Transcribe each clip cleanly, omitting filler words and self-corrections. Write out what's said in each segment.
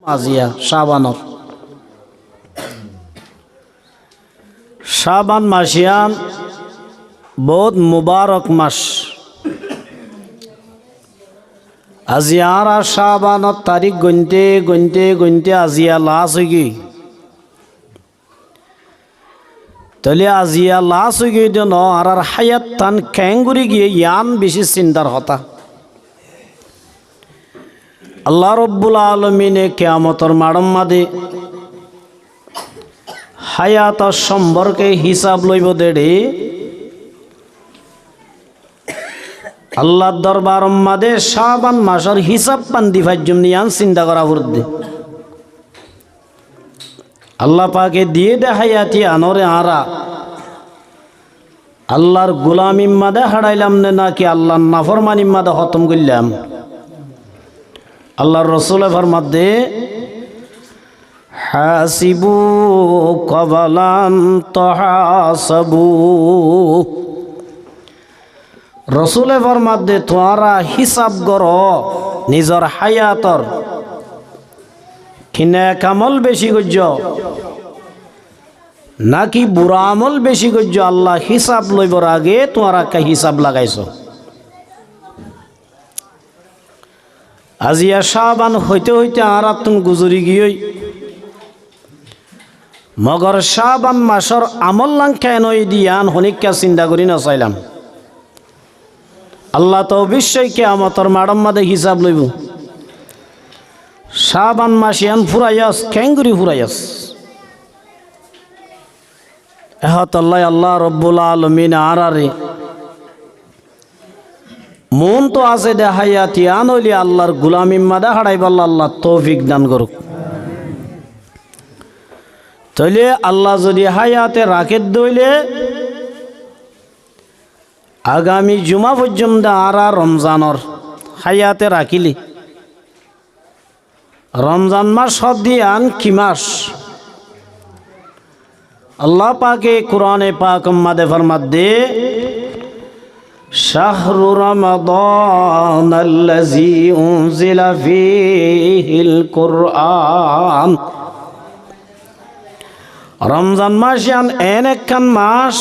আজিয়া শাবানত শাবান মাসিয়ান বহুত মুবারক মাস আজিয়ার আর শাবানত তারিখ গনতে গনতে গনতে আজিয়া লাশ হয়ে গই তাহলে আজিয়া লাশ হয়ে গই যেন আর হায়াত তান ক্যাঙ্গুরি গিয়ে ইয়ান বেশি চিন্তার হতা আল্লাহ রব্বুল আলমিনে কিয়ামতর মাড়ম মাদে হায়াত সম্পর্কে হিসাব লইব দেড়ে আল্লাহর দরবার মাদে শাবান মাসের হিসাব পান্দি ফাইজুম নিয়ান চিন্তা করা বুদ্ধি আল্লাহ পাকে দিয়ে দে হায়াতি আনরে আরা আল্লাহর গোলামির মাদে হারাইলাম নাকি আল্লাহর নাফরমানির মাদে খতম করলাম আল্লাহর রসুল ফরমাত দে হাসিবু কবালান তহাসাবু রসুল ফরমাত দে তোরা হিসাব কর নিজের হায়াতর কিনে কামল বেশি গজ্জ নাকি বুড়া আমল বেশি গজ্জ আল্লাহ হিসাব লইবর আগে তোরা কা হিসাব লাগাইছ আজিয়া শাবান হইতে হইতে আর তুম গুজরি গিয়ে মগর শাবান মাসর আমল লাং কেন দিয়ান হনিকা চিন্তা করি না চাইলাম আল্লাহ তো অবশ্যই কিয়ামতর মাড়ম মাদে হিসাব লইব শাবান মাসিয়ান ফুরাইয়াস ক্যাঙ্গুরি ফুরাইয়াস এহত আল্লাহ রব্বুল আলমিন আরারে মন তো আছে দে হায়াতি আনলি আল্লাহর গুলামির মাদে হারাইব আল্লাহ তৌফিক দান করুক তাইলে আল্লাহ যদি হায়াতে রাখে দইলে আগামী জুমা পর্যন্ত আরা রমজানর হায়াতে রাখিলি রমজান মাস সব দিয়ান কি মাস আল্লাহ পাকে কোরআনে পাক মাদে ফরমাত দে শাহরু রমাদান আল্লাযী উনজিলা ফীহিল কুরআন রমজান মাস এন একখান মাস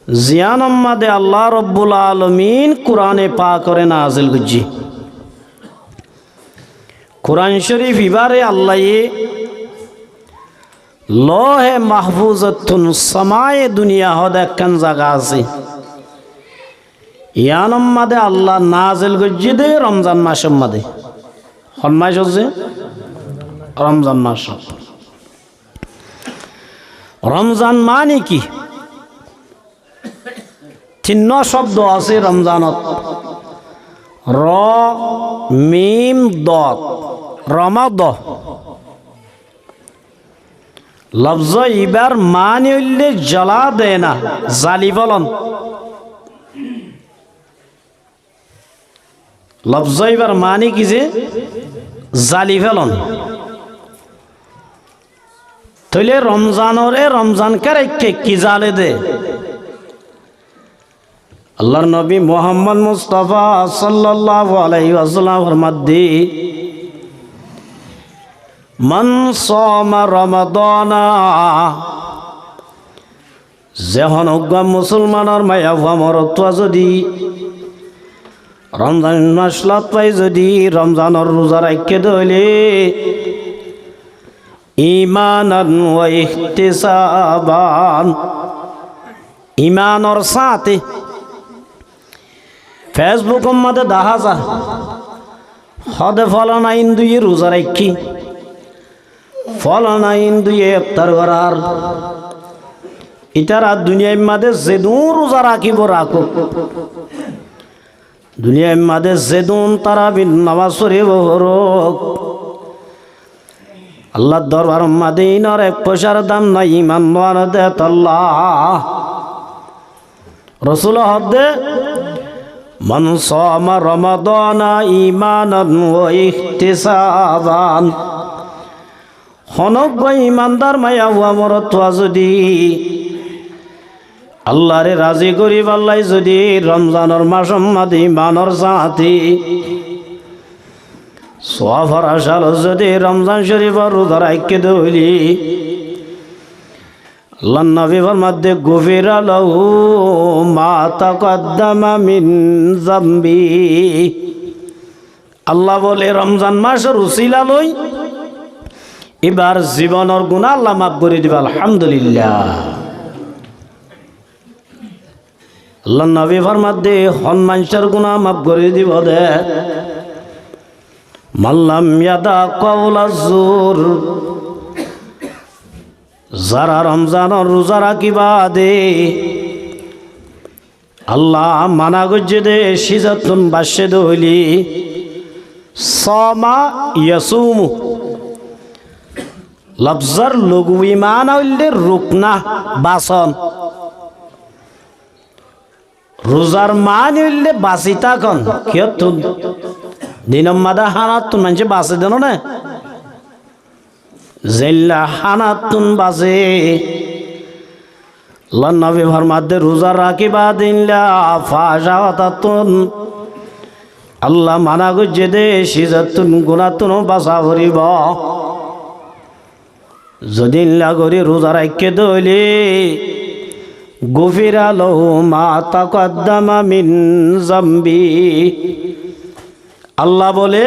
জিয়ানম মাদে আল্লাহ রব্বুল আলমিন কোরআনে পাক করে নাজিল করছি কোরআন শরীফ ইবারে আল্লাহ লোহে মাহফুজতুন সামায়ে দুনিয়া হদ একখান জায়গা আছে ইয়ানম মাদে আল্লাহ নাজিল করছি দে রমজান মাসের মাদে হন মাস হচ্ছে রমজান মাস রমজান মানে কি চিহ্ন শব্দ আছে রমজানত র মিম দত রমাদ লফজ ইবার মানে হইলে জ্বালা দেয় না জালি বলন লফজ ইবার মানে কি যে জালি ফেলন তাইলে রমজানরে রমজান কারাইকে কি জালে দে আল্লাহর নবী মুহাম্মদ মুস্তাফা সাল্লাল্লাহু আলাইহি ওয়াসাল্লাম ফরমাত দে মান সামা রমাদানা যেহন অজ্ঞা মুসলমানের মায়া মরত্ব যদি রমজান মাস লাত পাই যদি রমজানের রোজা রাখতে দইলে ঈমানান ওয়া ইহতিসাবান ঈমানর সাথে ফেসবুক মধ্যে দেখা যা হদে ফলনা ইন্দুয়ে রোজা রাখি ফলনা ইন্দুয়ে ইফতার করার ইতারা দুনিয়ার মাঝে যেদুন রোজা রাখিব রাখো দুনিয়ার মাঝে যেদুন তারা নামাজ পড়িব হরক আল্লাহর দরবার মাঝে ইনার এক পয়সার দাম নাই ইমান নোয়ার দে আল্লাহ রসুল হদে মান সামা রমাদানা ঈমানান ওয়া ইহতিসাবান হনক ইমানদার মায়া হুয়া মরত্বা যদি আল্লাহরে রাজি করিব আল্লাহ যদি রমজানের মাসম মাদি মানর সাথী সফর আসাল যদি রমজান শরীফের রোজা রাখতে দইলি আল্লাহ নবী ফরমাতে গুফিরা লাহু মা তাকদ্দামা মিন যামবি। আল্লাহ বলে রমজান মাসের উসিলা লই এবার জীবনের গুনাহ আল্লাহ মাফ করে দিবা। আলহামদুলিল্লাহ। আল্লাহ নবী ফরমাতে হন মানুষের গুনাহ মাফ করে দিব দে মাল্লাম ইয়াদা কাওলা যুর। যারা রমজানের রোজা রাখিবা দে আল্লাহ মানা করছে দে সিজাতুন বাসে দইলি সমা ইয়াসুমু লফজার লঘু ইমান হইলে রুকনা বাসন, রোজার মান হইলে বাসিতা কন কিয়তুন দিনম মাদা হানাতুন মানুষে বাসে দেন না জেল্লা হানাতুন বাসে। আল্লাহ নবী ফরমাতে রোজা রাখিবা দিনলা ফাশাওয়াতাতুন আল্লাহ মানা করছে দে সিজাতুন গুনাতুন বাসা ভরিব। যদি লাগরি রোজা রাখতে দইলে গুফিরা লাহু মা তাকদ্দামা মিন যামবি। আল্লাহ বলে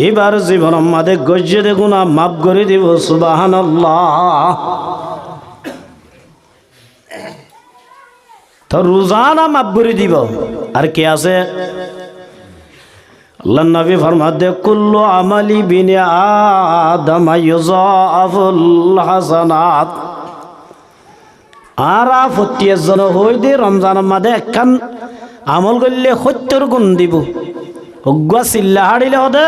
এবার জীবন আমাদের গজ্জে গুনাহ মাফ করে দিব। সুবহানাল্লাহ। তো রোজানা মাফ করে দিব আর কে আছে? আল্লাহ নবী ফরমাতে কুল্লু আমালি বিনি আদম ইউযাফুল হাসানাত। আর প্রত্যেক জন হই দে রমজানের মাঝে একখান আমল করলে 70 গুণ দিব। অগুয়া চিল্লা হাড়িলে হদে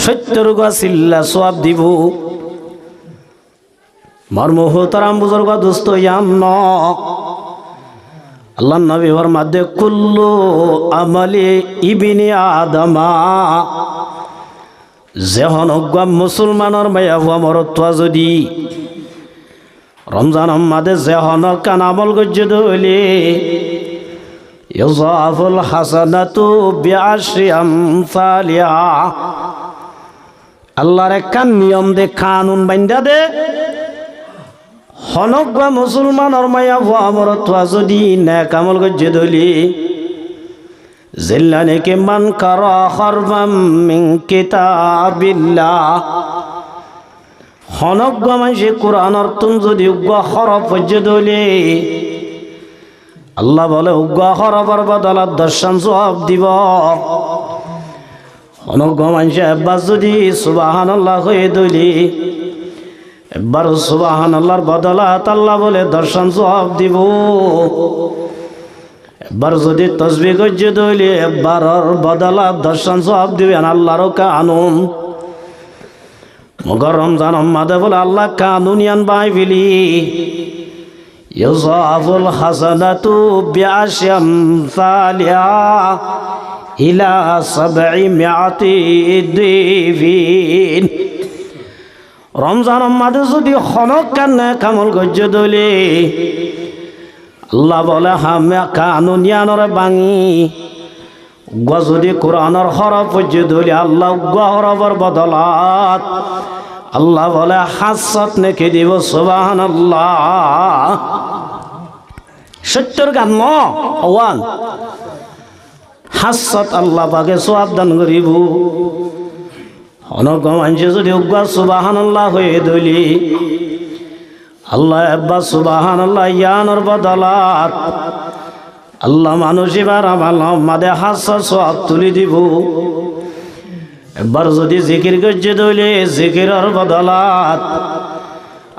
70 গুয়া চিল্লা সওয়াব দিব। মর্ম হতারাম বুজুর্গ দোস্ত ইয়ান আল্লাহ নবী ফরমাতে কুল্লু আমালি ইবনি আদমা। যেহন অগুয়া মুসলমানের মায়া হুয়া মরত্বা যদি রমজান মাদে যেহন কান আমল গজ্জে দইলে ইউযাফুল হাসানাতু বিআশরি আমসালিহা। আল্লাহর একখান নিয়ম দে কানুন বাইন্দা দে হনগা মুসলমানের মায়া হুয়া মরত্বা যদি নেক আমল গজ্জে দইলি জিল্লানে কে মান কারা খারবাম মিন কিতাবিল্লাহ। হনগা মাইসে কোরআনের তুন যদি উগ্গা হরফ গজ্জে দইলি আল্লাহ বলে উগ্গা হরফের বদলত 10 সওয়াব দিব। হনগা মাইসে একবার যদি সুবহানাল্লাহ হয়ে দইলি একবার সুবহানাল্লাহর বদলাত আল্লাহ বলে 10 সওয়াব দিব। একবার যদি তাসবিহ গজ্জে দইলে একবারের বদলাত 10 সওয়াব দিবেন আল্লাহর কানুন। মগর রমজান মাদে বলে আল্লাহ কানুনিয়ান বাই ফেলি ইউযাফুল হাসানাতু বিআশরি আমসালিহা ইলা 700 দিফিন। রমজান মাদে যদি হনক কান্না কামল গজ্জে দইলে আল্লাহ বলে হামে কানুনিয়ানরে বাঙি উগ্গা যদি কোরআনের হরফ গজ্জে দইলে আল্লাহ উগ্গা হরফের বদলাত আল্লাহ বলে হাসত নেকি দিব। সুবহানাল্লাহ। 70 গান আওয়ান হাসত আল্লাহ পাকে সওয়াব দান করিব। অনগ মানুষে যদি উগ্গা সুবহানাল্লাহ হয়ে দইলি আল্লাহ আব্বা সুবহানাল্লাহ ইয়ানোর বদলাত আল্লাহ মানুষ এবার আমার মাদে হাসত সওয়াব তুলি দিব। একবার যদি জিকির গজ্জে দইলে জিকিরের বদলাত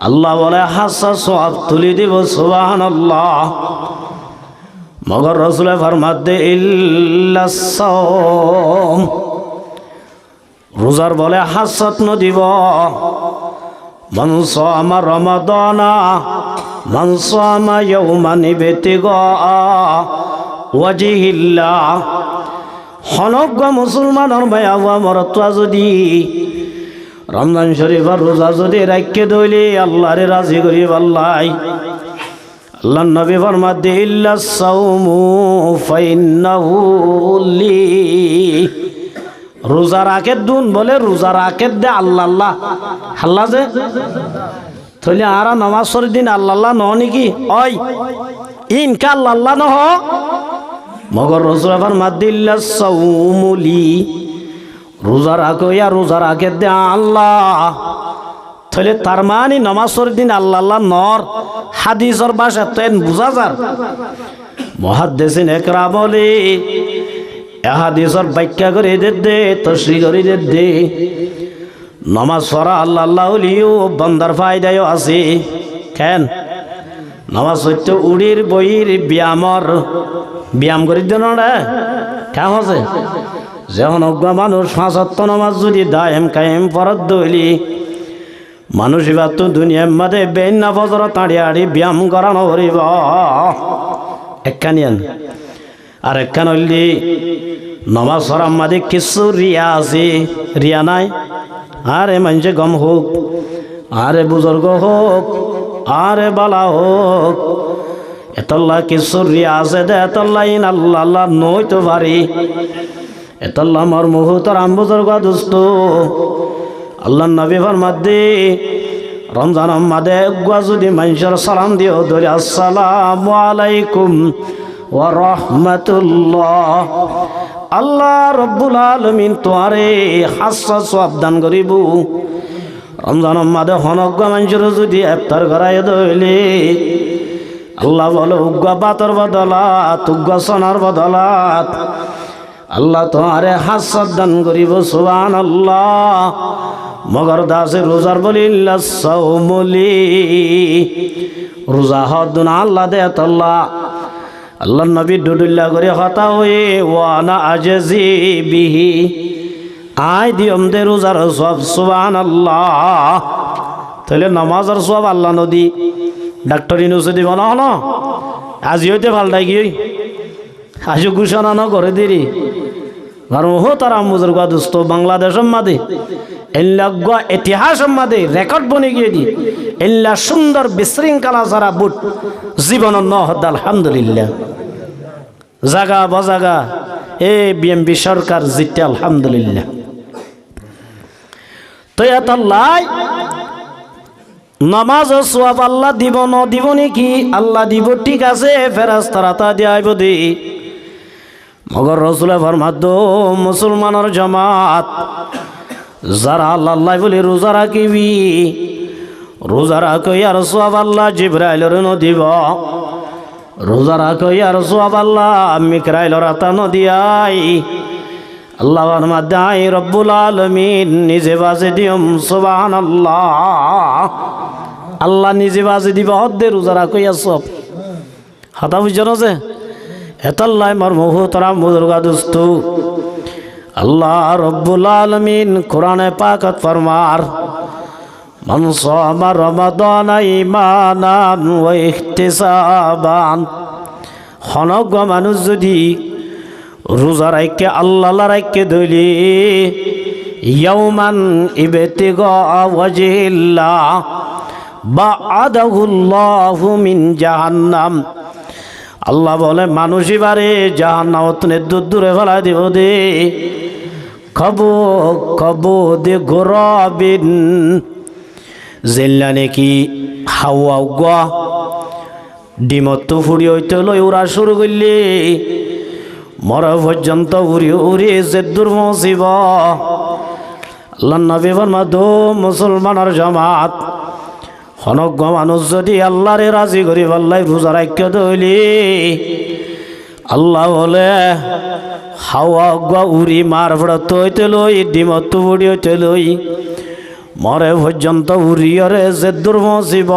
আল্লাহ বলে হাসত সওয়াব তুলি দিব। সুবহানাল্লাহ। মগর রাসূলে ফরমাতে ইল্লাস সাওম রোজার বলে হাসত ন দিব। মান সামা রমাদানা মান সামা ইয়াওমান ইবতিগা ওয়াজহিল্লাহ। হনগ্য মুসলমানের মায়া হুয়া মরত্বা যদি রমজান শরীফের রোজা যদি রাখতে দইলে আল্লাহরে রাজি করি আল্লাহ। আল্লাহ নবী ফরমাতে ইল্লাস সাওমু ফাইন্নাহু লি রোজা রাখে দুন বলে রোজা রাখে দে আল্লাহ আল্লাহ হাল্লা যে তাহলে আরা নামাজ পড়ি দিন আল্লাহ আল্লাহ ন নাকি ওই ইনকা আল্লাহ আল্লাহ নহ মগর রসুল আবার মাদিল্লা সাউমুলি রোজা রাখো ইয়া রোজা রাখে দে আল্লাহ তাহলে তার মানে নামাজ পড়ি দিন আল্লাহ আল্লাহ নর হাদিসর ভাষা তেন বুঝা যার মুহাদ্দিসিন একরা বলে হাদিসর ব্যাখ্যা করে দে তশরিহ করে দে নামাজ পড়া আল্লাহ আল্লাহ হলিও বান্দার ফায়দায়ও আছে কেন নামাজ হইতে উড়ির বইর ব্যায়াম করে দেন কেমন আছে যখন অজ্ঞ মানুষ 5 ওয়াক্ত নামাজ যদি দায়েম কায়েম ফরজ দইলি মানুষ এবার তো দুনিয়ার মধ্যে বেন্না ফজর তাড়িয়াড়ি ব্যায়াম করানো হরিব একখানিয়ান আর একখান হইলি নামাজ পড়ার মাঝে কিছু রিয়া আছে রিয়া নাই আরে মানুষে গম হোক আরে বুজুর্গ হোক আরে বালা হোক এতল্লা কিছু রিয়া আছে দে এতল্লা ইন আল্লাহ আল্লাহ নই তো পারি এতল্লা আমার মুহূর্তর আম বুজুর্গ দোস্ত আল্লাহ নবী ফরমাতে রমজান মাদে যদি মানুষের সালাম দিও ধরে আসসালামু আলাইকুম ওয়া রাহমাতুল্লাহ আল্লাহ রব্বুল আলামিন তোয়ারে হাসা সওয়াব দান করিব রমজান মাদে হনজ্ঞ মানুষের যদি ইফতার করাই দইলে আল্লাহ বলে উগ্র বাতর বদলাত উগ্র সোনার বদলাত আল্লাহ তোয়ারে হাসা দান করিব সুবহানাল্লাহ মগর দাসে রোজার বলিল্লা সাউমুলি রোজা হদুন আল্লাহ দে আল্লাহ আল্লাহ নবী ডুডুল্লাহ করে হতা হয়ে ওয়ানা আজজি বিহি আয় দিয়ম দে রোজার সব সুবহানাল্লাহ তাহলে নামাজের সব আল্লাহ নদী ডাক্তার ইনুসে দিব না হলো আজি হইতে ভালটাই কি আজও ঘোষণা ন করে দিরি আর ওহ তারা মুজুর্গ দোস্ত বাংলাদেশের মাদে এল্লা ইতিহাসের মাদে রেকর্ড বনে গিয়ে দি এল্লা সুন্দর বিশৃঙ্খলা সারা বুট জীবন নহদ আলহামদুলিল্লাহ জাগা বজাগা এ বিএমপি সরকার জিতে আলহামদুলিল্লাহ তো এত লাই নামাজ ও সওয়াব আল্লাহ দিব ন দিব নাকি আল্লাহ দিব ঠিক আছে ফেরেশতারা তা দিয়াইব দি মগর রসুল ফরমাদ মুসলমানের জামাত যারা আল্লাহ আল্লাহ বলে রোজা রাখিবি রোজা রাখো ইয়ার সওয়াব আল্লাহ জিবরাইলের ন দিব রোজা রাখো ইয়ার সওয়াব আল্লাহ মিকরাইলের আতা ন দিয়াই আল্লাহ ফরমাদাই রব্বুল আলামিন নিজে বাজে দিম সুবহানাল্লাহ আল্লাহ নিজে বাজে দিব হদ্দে রোজা রাখো ইয়া সব হাতা বুঝছো যে এতাল্লাই মার মুহতরা মুজুর্গা দোস্ত আল্লাহ রব্বুল আলামিন কোরআনে পাকত ফরমার মান সামা রমাদান ঈমানান ওয়া ইহতিসাবান হনজ্ঞ মানুষ যদি রোজা রাখে আল্লাহ রাখে ধইলি ইয়াউমান ইবতিগা ওয়াজহিল্লাহ বা'আদাহুল্লাহু মিন জাহান্নাম আল্লাহ বলে মানুষই বারে জাহান্নাম থেকে দূরে ফেলা দিব দে কবো দে গোরাবিন জেল্লা নাকি হাওয়া গা ডিমত ফুড়ি হইতে লই উড়া শুরু করলে মরা পর্যন্ত উড়ি উড়ি যে দুর্মসিব আল্লাহ নবী ফরমাদো মুসলমানের জামাত হনজ্ঞ মানুষ যদি আল্লাহরে রাজি করি আল্লাহ রোজা রাখতে দইলি আল্লাহ বলে হাওয়া গা উড়ি মার ফড়ত হইতে লই ডিমত ফুড়ি হইতে লই মরে পর্যন্ত উড়িয়রে যে দুর্মসিব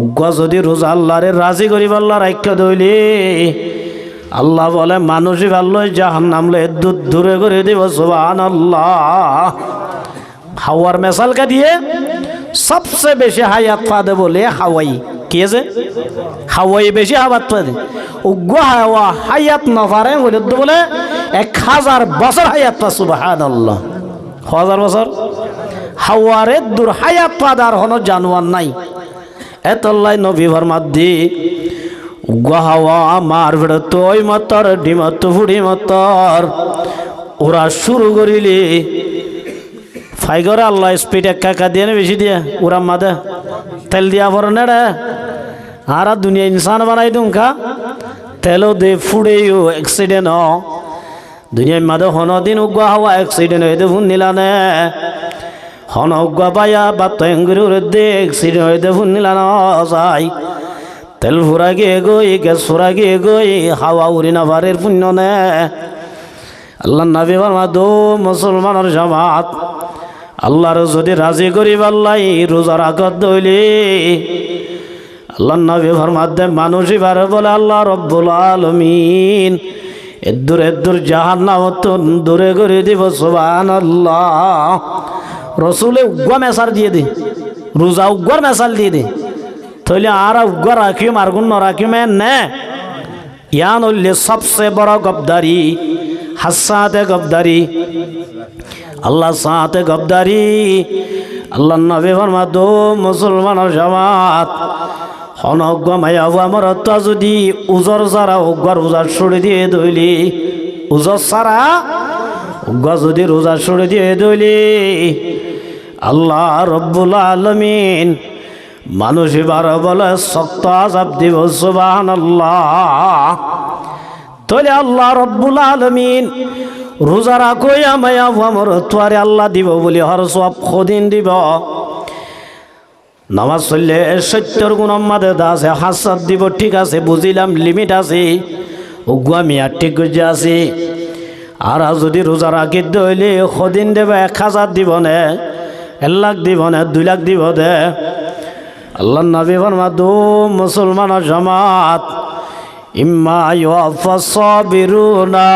উগ্র যদি রোজা আল্লাহরে রাজি করি আল্লাহ রাখতে দইলি আল্লাহ বলে মানুষই ভালো জাহান্নাম লে দূরে করে দিব সুবহানাল্লাহ হাওয়ার মেসালকে দিয়ে सबसे বেশি হায়াত পাদে বলে হাওয়াই কি আছে হাওয়াই বেশি হায়াত পাদে উগ্র হাওয়া হায়াত না পারে বলে 1000 বছর হায়াত পা সুবহানাল্লাহ 1000 বছর হাওয়ারে দূর হায়াত পাদার হনো জানোয়ার নাই এতলাই নবী ফরমাদ দি উগ্র হাওয়া মার ভিড় তোই মতর ডিমত ফুড়ি মতর ওরা শুরু করিলে ফাইগরে আল্লাহ স্পিড একা দিয়ে বেশি দিয়ে ওরা মাদে তেল দিয়া পর না রে আর দুনিয়া ইনসান বানাই দুমকা তেলও দে ফুড়েও অ্যাক্সিডেন্ট দুনিয়ার মাদে হন দিন উগুয়া হওয়া অ্যাক্সিডেন্ট হইতে ফোন নিলা নে হন উগুয়া পাইয়া বা তয়ঙ্গুর দে অ্যাক্সিডেন্ট হইতে ফোন নিলা না যাই তেল ফুরা গিয়ে গই গ্যাস ফুরা গিয়ে গই হাওয়া উড়ি না বারের পুণ্য নে আল্লাহ নবী ফরমা দো মুসলমানের জামাত আল্লাহর যদি রাজি করিব আল্লাহ রোজা রাখত দইলে আল্লাহ নবী ফরমাতে মানুষই বারে বলে আল্লাহ রব্বুল আলামিন এদুর জাহান্নাম দূরে করে দিব সুবহানাল্লাহ রসুলে উগ্র মেসার দিয়ে দে রোজা উগ্র মেসাল দিয়ে দে তাহলে আর উগ্র রাখিম আর গুণ রাখিম নে ইয়ান হইলে সবচেয়ে বড় গবদারি হাসাতে গবদারি আল্লাহ সাথে গবদারি আল্লাহ নবী ফরমা দো মুসলমানের জামাত অনজ্ঞ মায়া আমার যদি উজর সারা উগ্র রোজা ছড়ে দিয়ে দইলি উজর সারা উগ্র যদি রোজা ছড়ে দিয়ে দইলি আল্লাহ রব্বুল আলামিন মানুষ এবার বলে শক্ত আযাব দিব সুবহানাল্লাহ তাহলে আল্লাহ রব্বুল আলামিন রোজা রাখো মায়া আমার তোয়ারে আল্লাহ দিব বলে হর সব খদিন দিব নামাজ চললে 70 গুণ আমাদের আছে হাসাত দিব ঠিক আছে বুঝিলাম লিমিট আছে উগুয়া মিয়া ঠিক করে আছে আর যদি রোজা রাখি দইলে খদিন দেবে 1000 দিব না 1 লাখ দিব না 2 লাখ দিব দে আল্লাহ নবী ফরমা দো মুসলমানের জামাত ইম্মা ইউফা সাবিরুনা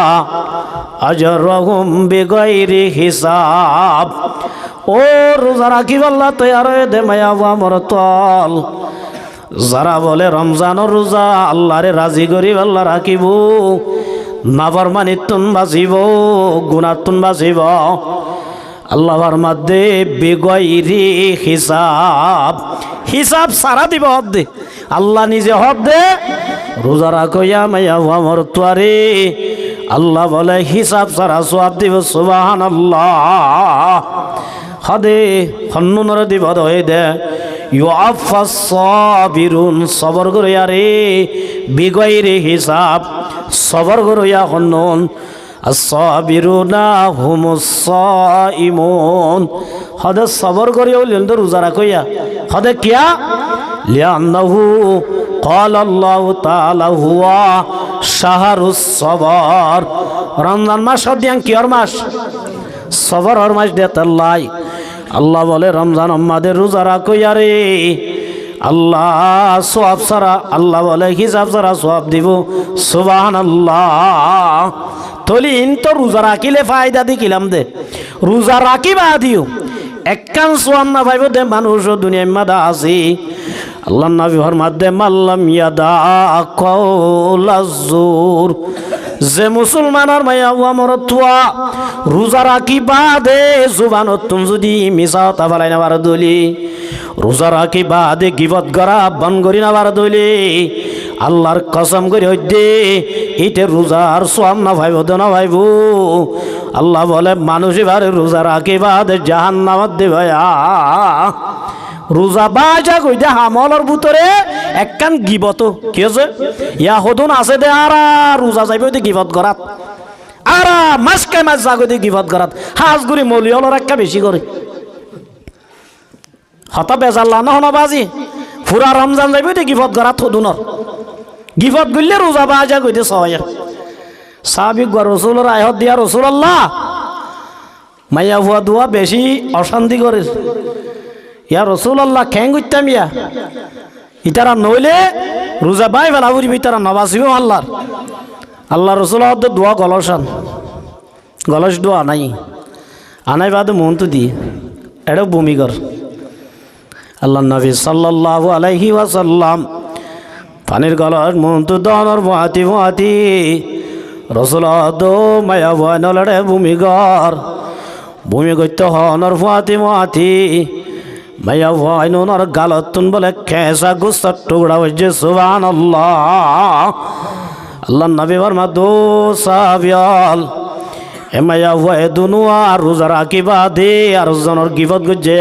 আজরহুম বিগাইরি হিসাব ও রোজা রাখিব আল্লাহ তৈয়ার হয়ে দে মায়া আমার তল যারা বলে রমজানের রোজা আল্লাহরে রাজি করিব আল্লাহ রাখিব নাফরমানিতুন বাঁচিব গুনাতুন বাঁচিব আল্লাহর মধ্যে বিগাইরি হিসাব হিসাব সারা দিব হদ দে আল্লাহ নিজে হদ দে রোজা রাখো মায়া আমার তোয়ারে আল্লাহ বলে হিসাব সারা সওয়াব দিব সুবহানাল্লাহ হদে হন্নুনরে দিব হয়ে দে ইউআফাস সাবিরুন সবর করে আরে বিগাইরি হিসাব সবর করে হন্নুন as-sabiruna humus saimun হদে সবর করে হলেন তো রোজা রাখইয়া হদে কিয়া লিআন্নাহু ক্বালা আল্লাহু তাআলা হুয়া শাহরুস সবর রমজান মাস হদিয়ান কিয়র মাস সবরের মাস দেতাল্লাই আল্লাহ বলে রমজান আমাদের রোজা রাখইয়া রে আল্লাহ সওয়াব সারা আল্লাহ বলে হিসাব সারা সওয়াব দিব সুবহানাল্লাহ তলি ইন তো রোজা রাখিলে ফায়দা দেখিলাম দে রোজা রাখিবা দিও একখান সোয়াব না পাইব দে মানুষ দুনিয়ার মাদা আছে আল্লাহ নবী ফরমাতে মাল্লাম ইয়াদা কওলাজুর যে মুসলমানের মায়া আমার তোয়া রোজা রাখিবা দে জুবানত তুমি যদি মিছা কথা বলাই না পার দলি রোজা রাখিবা দে গিবত করা বন করি না পার দলি আল্লাহর কসম করে হইতে এইটা রোজার সোয়াব না ভাইব না ভাইব আল্লাহ বলে মানুষ এবারে রোজা রাখিবা দে জাহান্নামত দেবায়া রোজা বাজা কইতে হামলর ভিতরে একখান গিবত কি আছে ইয়া হদুন আছে দে আর রোজা যাইব দে গিবত করাত আর মাসকে মাস জাগো দে গিবত করাত হাজগুড়ি মলিয়লর একটা বেশি করে হতা বেজাল্লা না হনা বাজি পুরা রমজান যাইব দে গিবত করাত হদুনর গিবত গইলে রোজা বাজা কইতে সহায় সাহাবিক রাসূলের আয়াত দিয়া রাসূলুল্লাহ মাইয়া হুয়া দুয়া বেশি অশান্তি করে ইয়া রাসূলুল্লাহ কেন কইতাম ইয়া ইতারা নইলে রোজা বাই ফেলা উড়িবি তারা নবাসিব আল্লাহর আল্লাহ রাসূলের দোয়া গলস দোয়া নাই আনাই বাদ মন তো দি এটা ভূমি কর আল্লাহ নবী সাল্লাল্লাহু আলাইহি ওয়াসাল্লাম পানির গলস মন তো দনর মাতি রসুল দো মায়া নলড়ে ভূমি করতে হনর মাতি মায়া নর গালতুন বলে খেসা গুস্তার টুকরা হয়েছে সুবহানাল্লাহ আল্লাহ নবী ফরমা দো সাহাবিয়াল এমাইয়া ভয়ে দুনুয়া রোজা রাখিবা দে আর জনের গিবত গুজে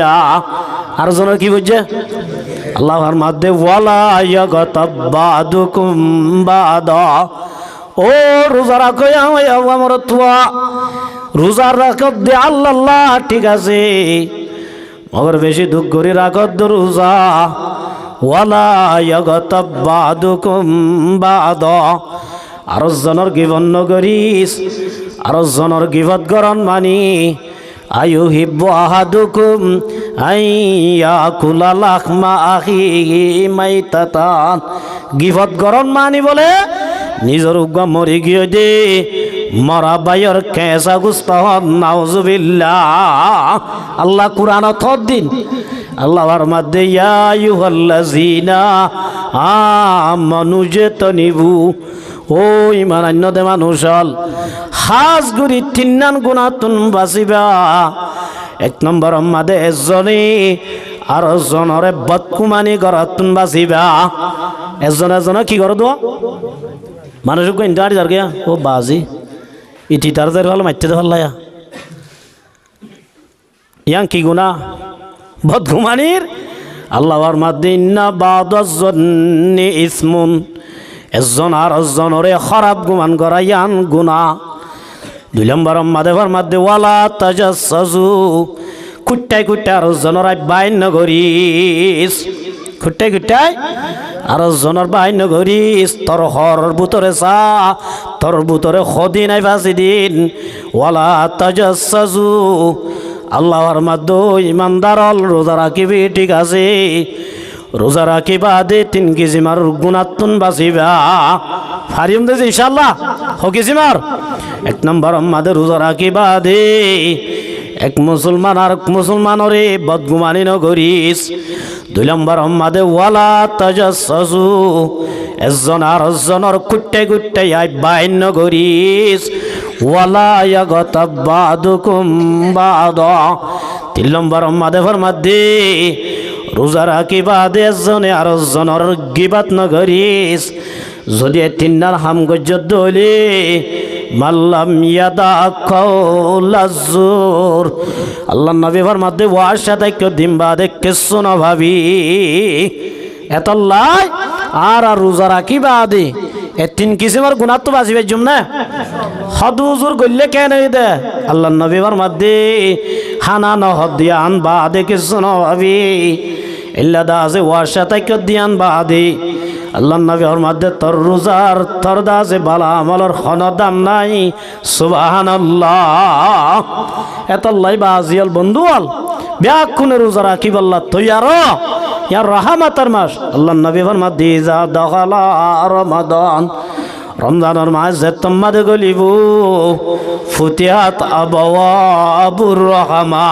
আর জনের কি বুঝছে আল্লাহর মাধ্যমে ওয়ালা ইয়াগতাবাদুকুম বাদা ও রোজা রাখো আমার তুয়া রোজা রাখত দে আল্লাহ ঠিক আছে মগর বেশি দুঃখ করে রাখত রোজা ওয়ালা ইয়াগতাবাদুকুম বাদা আর জনের গিবত নগরিস আর জনের গিবত গরণ মানি আয়ুহিব্বু আহাদুকুম আইয়াকুলা লাহমা আখিহি মাইতাতান গিবত গরণ মানি বলে নিজের উগ্র মরি গিয়ে দে মরা বাইর কেসা গুস্ত নাউজুবিল্লাহ আল্লাহ কুরআনত দিন আল্লাহর মধ্যে ইয়া আইয়ুহাল্লাযিনা আমানু জাতানিবু ও ইমান আন্যদে মানুষ হল হাজ গুরি তিন্নান গুণাতুন বাঁচিবা এক নম্বর মাদে এজনে আর জনরে বদকুমানি গরাতুন বাঁচিবা এজন এজনে কি করে দোয়া মানুষ দাঁড়ি যার গিয়া ও বাজি ইটি তার যার হল মারতে ভাল লায়া ইয়াং কি গুণা বদকুমানির আল্লাহর মাধ্যমে ইন্না বাদাজ্জন্নি ইসমুন এজন আর জনরে খারাপ গুমান করা ইয়ান গুনা দুই নম্বর মাদেবর মাধ্যমে ওয়ালা তাজাসসু কুট্টাই কুট্টাই আর জনরাই বাইন করিস কুট্টাই কুট্টাই আর জনের বাইন করিস তোর হর বুতরে চা তোর বুতরে সদি নাই ফাঁসি দিন ওয়ালা তাজাসসু আল্লাহর মাধ্যমে ইমানদার রোজা রাখিবি ঠিক আছে রোজা রাখিবা দে 3 কেজি মার গুণাতুন বাঁচিবা ফারিম দে ইনশাআল্লাহ হকিছি মার এক নম্বর আমাদের রোজা রাখিবা দে এক মুসলমান আর মুসলমানরে বদগুমানি নগরিস দুই নম্বর আমাদের ওয়ালা তাজাসসু এজন আর জনের কুট্টে কুট্টে আই বাইন নগরিস ওয়ালা ইয়াগতাবাদুকুম বাদা তিন নম্বর আমাদের ফরমাদে রোজা রাখিবা দে এজনে আর জনের গিবাত নগরিস যদি তিননার হাম গজ্জত দলে মাল্লাম ইয়াদা কাউলাজুর আল্লাহ নবী ফরমাদে ওয়াশা তাইক দিমবা দে কিছু না ভাবি এতল্লাই আর রোজা রাখিবা দে এ 3 কিসিমের গুনাহ তো বাঁচিবে জুমনা হদুজুর গল্লে কেন দে আল্লাহ নবী ফরমাদে হানা ন হদিয়ান বাদে কিছু না ভাবি ইল্লা দাজে ওয়াশা তাইক দিয়ান বাদে আল্লাহ নবী ফরমাদে তোর রোজার তোর দাজে বালা আমলের কোনো দাম নাই সুবহানাল্লাহ এতল্লাই বাজিয়াল বন্ধুয়াল ব্যাকুনে রোজা রাখিব আল্লাহ তৈয়ার ইয়া রহমাতের মাস আল্লাহ নবী ফরমাদে যা দখালা রমাদান রমজানের মাস যে তোমাদের গলিব ফুতিহাত আবওয়াবুর রহমা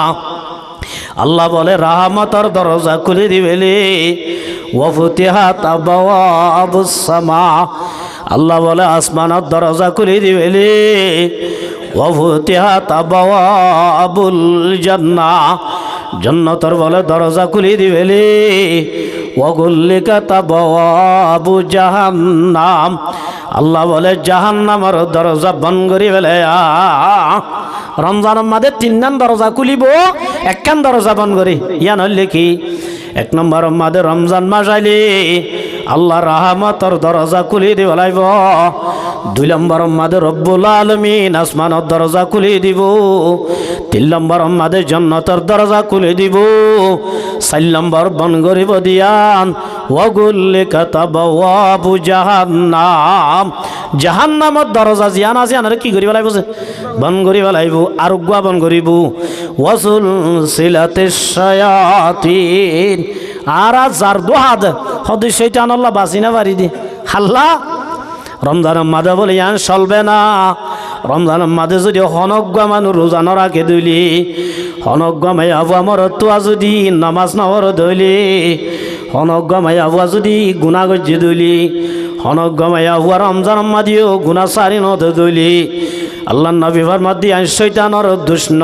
আল্লাহ বলে রহমতের দরজা খুলে দিবেলে ওয়া ফুতিহাত আবওয়াবুস সামা আল্লাহ বলে আসমানের দরজা খুলে দিবেলে ওয়া ফুতিহাত আবওয়াবুল জান্নাহ জান্নাতের বলে দরজা খুলে দিবেলে ওয়া গুল্লিকাত আবওয়াবু জাহান্নাম আল্লাহ বলে জাহান্নামের দরজা বন্ধ করে ফেলে রমজানের মাঝে 3 দরজা খুলিব 1 দরজা বন্ধ করে ইয়ান হইলে কি 1 নম্বর মাঝে রমজান মাস আইলে আল্লাহ রহমতের দরজা খুলে দিব লাইব 2 নম্বর মাঝে রব্বুল আলামিন আসমানের দরজা খুলে দিব 3 নম্বর মাঝে জান্নাতের দরজা খুলে দিব 4 নম্বর বন্ধ করিব দিয়ান ওয়াগুল্লিকাত আবওয়াবু জাহান্নাম জাহান্নামের দরজা জিয়ান আছে আনারে কি করিব লাইব বন্ধ করিব লাইব আর গুয়া বন্ধ করিব ওয়াসুলসিলাতিশ শায়াতিন আর যার দুহাদ হদি শয়তান আল্লাহ বাসিনা পারি দি আল্লাহ রমজানের মাঝে বলে ইয়ান চলবে না রমজানের মাঝে যদি হনজ্ঞ মানুষ রোজা নরাখে দইলি হনজ্ঞ মাই আবু আমার তোয়া যদি নামাজ নহর দইলি হনজ্ঞ মাই আবুয়া যদি গুণা গজ্জে দইলি হনজ্ঞ মাই আবুয়া রমজানের মাঝেও গুণা সারি নতে দইলি আল্লাহ নবী ফরমাদি আন শয়তানের দুষ্ণ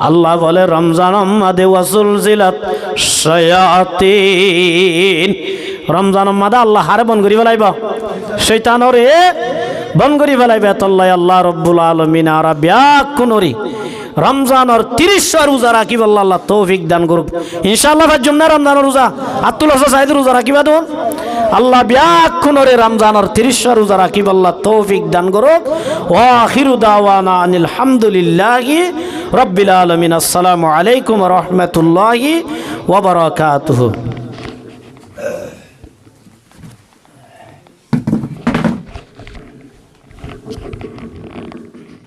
আল্লাহ বলে রমজানের মাঝে ওয়াসুলসিলাত শায়াতিন রমজানের মাঝে আল্লাহ হারে বন করি বলাইব শয়তানরে বন করি ফেলাইবে তল্লাই আল্লাহ রব্বুল আলমিন আর ব্যাকুনরি রমজানের 30 রোজা রাখিব আল্লাহ তৌফিক দান করুক ইনশাআল্লাহ। ভাজ্যম না রমজানের রোজা আতুল হাসান সাইদ রোজা রাখিবা দোন আল্লাহ ব্যাকুনরে রমজানের 30 রোজা রাখিব আল্লাহ তৌফিক দান করুক। ওয়া আখিরু দাওয়ানা আনিল হামদুলিল্লাহি রাব্বিল আলামিন। আসসালামু আলাইকুম ওয়া রাহমাতুল্লাহি ওয়া বারাকাতুহু।